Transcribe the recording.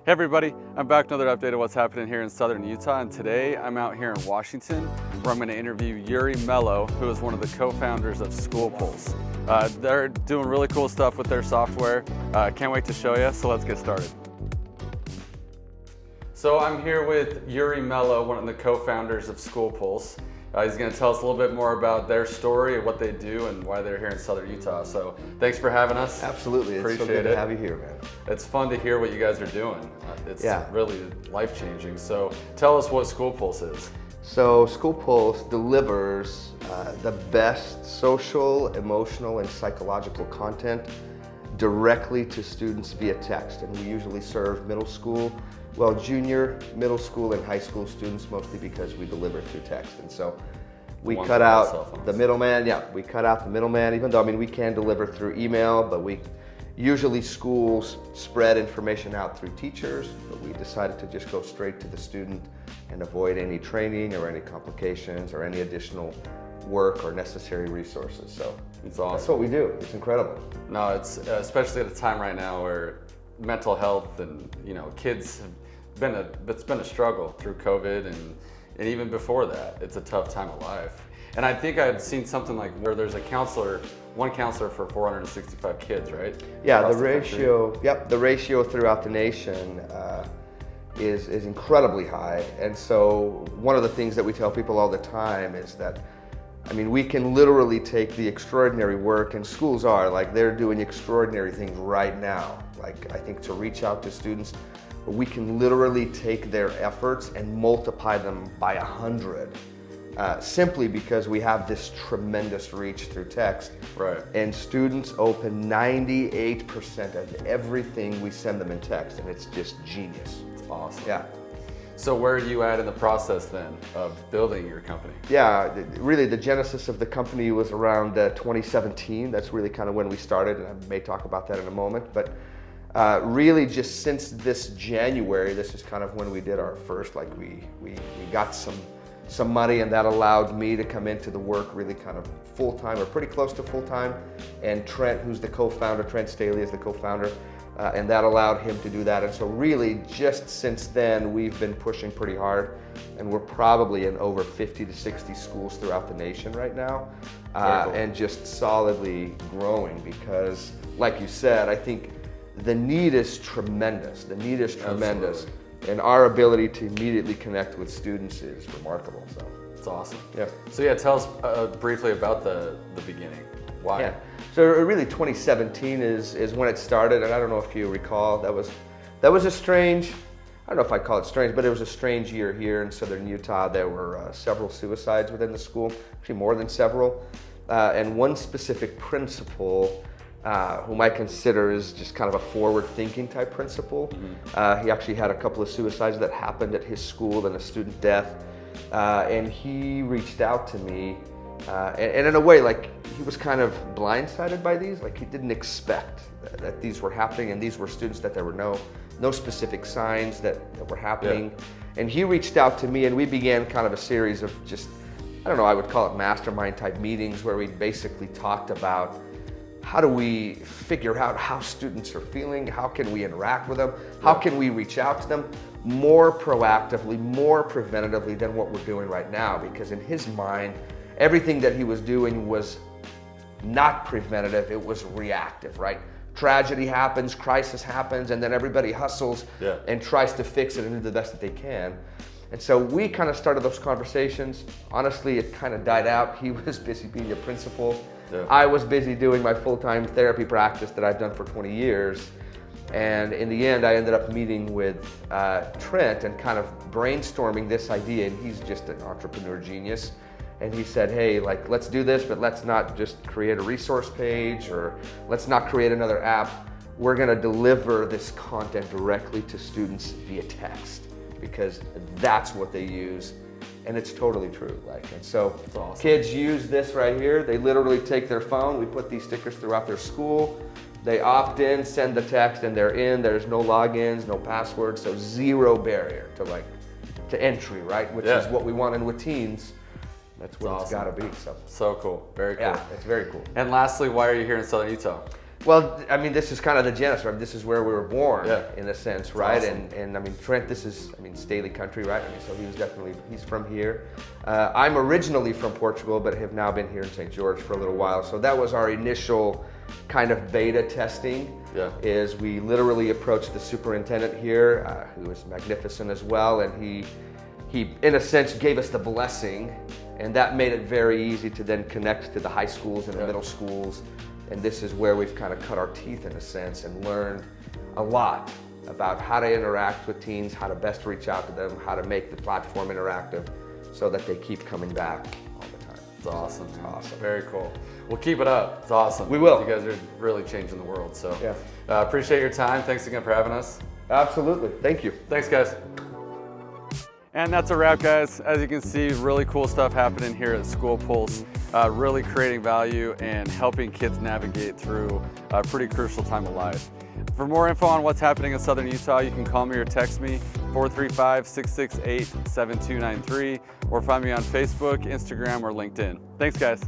Hey everybody, I'm back with another update of what's happening here in Southern Utah, and today I'm out here in Washington where I'm going to interview Iuri Melo, who is one of the co-founders of SchoolPulse. They're doing really cool stuff with their software. Can't wait to show you, so let's get started. So I'm here with Iuri Melo, one of the co-founders of SchoolPulse. He's going to tell us a little bit more about their story, what they do, and why they're here in Southern Utah. So thanks for having us. Absolutely. Appreciate it's so good it. to have you here, man. It's fun to hear what you guys are doing. It's really life-changing. So tell us what SchoolPulse is. So SchoolPulse delivers the best social, emotional, and psychological content directly to students via text. And we usually serve middle school, junior, middle school, and high school students, mostly because we deliver through text. And so we cut out the middleman. Yeah, we cut out the middleman, even though, we can deliver through email, but usually schools spread information out through teachers, but we decided to just go straight to the student and avoid any training or any complications or any additional work or necessary resources. So it's awesome. That's what we do. It's incredible. No, it's especially at a time right now where mental health and kids it's been a struggle through COVID and even before that. It's a tough time of life. And I think I've seen something like where there's one counselor for 465 kids, right? Yeah, the ratio throughout the nation is incredibly high. And so one of the things that we tell people all the time is that, we can literally take the extraordinary work, and schools they're doing extraordinary things right now. I think to reach out to students, we can literally take their efforts and multiply them by 100. Simply because we have this tremendous reach through text. Right. And students open 98% of everything we send them in text, and it's just genius. It's awesome. Yeah. So where are you at in the process then of building your company? Yeah, really the genesis of the company was around 2017. That's really kind of when we started, and I may talk about that in a moment. But really just since this January, this is kind of when we did our first, we got some money, and that allowed me to come into the work really kind of full-time or pretty close to full-time. And Trent, who's the co-founder, Trent Staley is the co-founder, and that allowed him to do that. And so really just since then, we've been pushing pretty hard, and we're probably in over 50 to 60 schools throughout the nation right now, cool. And just solidly growing because, like you said, I think the need is tremendous. Absolutely. And our ability to immediately connect with students is remarkable. So it's awesome. Yeah. So tell us briefly about the beginning. Why? Yeah. So really 2017 is when it started, and I don't know if you recall, that was a strange, I don't know if I call it strange, but it was a strange year here in Southern Utah. There were several suicides within the school, actually more than several, and one specific principal whom I consider is just kind of a forward-thinking type principal. Mm-hmm. He actually had a couple of suicides that happened at his school and a student death. And he reached out to me, and in a way, he was kind of blindsided by these. He didn't expect that these were happening, and these were students that there were no specific signs that were happening. Yeah. And he reached out to me, and we began kind of a series of just, I would call it mastermind type meetings, where we basically talked about how do we figure out how students are feeling? How can we interact with them? How can we reach out to them more proactively, more preventatively than what we're doing right now? Because in his mind, everything that he was doing was not preventative, it was reactive, right? Tragedy happens, crisis happens, and then everybody hustles and tries to fix it and do the best that they can. And so we kind of started those conversations. Honestly, it kind of died out. He was busy being a principal. Yeah. I was busy doing my full-time therapy practice that I've done for 20 years. And in the end, I ended up meeting with Trent and kind of brainstorming this idea. And he's just an entrepreneur genius. And he said, hey, let's do this, but let's not just create a resource page, or let's not create another app. We're gonna deliver this content directly to students via text, because that's what they use. And it's totally true. And so awesome. Kids use this right here. They literally take their phone. We put these stickers throughout their school. They opt in, send the text, and they're in. There's no logins, no passwords, so zero barrier to entry, right? Which is what we want. And with teens, that's what it's got to be. So cool. Very cool. Yeah, it's very cool. And lastly, why are you here in Southern Utah? Well, I mean, this is kind of the genesis, right? This is where we were born, Yeah. in a sense, right? Awesome. And I mean, Trent, this is, I mean, Staley country, right? I mean, so he's from here. I'm originally from Portugal, but have now been here in St. George for a little while. So that was our initial kind of beta testing. Yeah. Is we literally approached the superintendent here, who is magnificent as well, and he in a sense gave us the blessing, and that made it very easy to then connect to the high schools and the middle schools. And this is where we've kind of cut our teeth in a sense and learned a lot about how to interact with teens, how to best reach out to them, how to make the platform interactive so that they keep coming back all the time. It's awesome. It's awesome. Very cool. Well, keep it up. It's awesome. We will. You guys are really changing the world. So Yeah. Appreciate your time. Thanks again for having us. Absolutely. Thank you. Thanks, guys. And that's a wrap, guys. As you can see, really cool stuff happening here at SchoolPulse, really creating value and helping kids navigate through a pretty crucial time of life. For more info on what's happening in Southern Utah, you can call me or text me, 435-668-7293, or find me on Facebook, Instagram, or LinkedIn. Thanks, guys.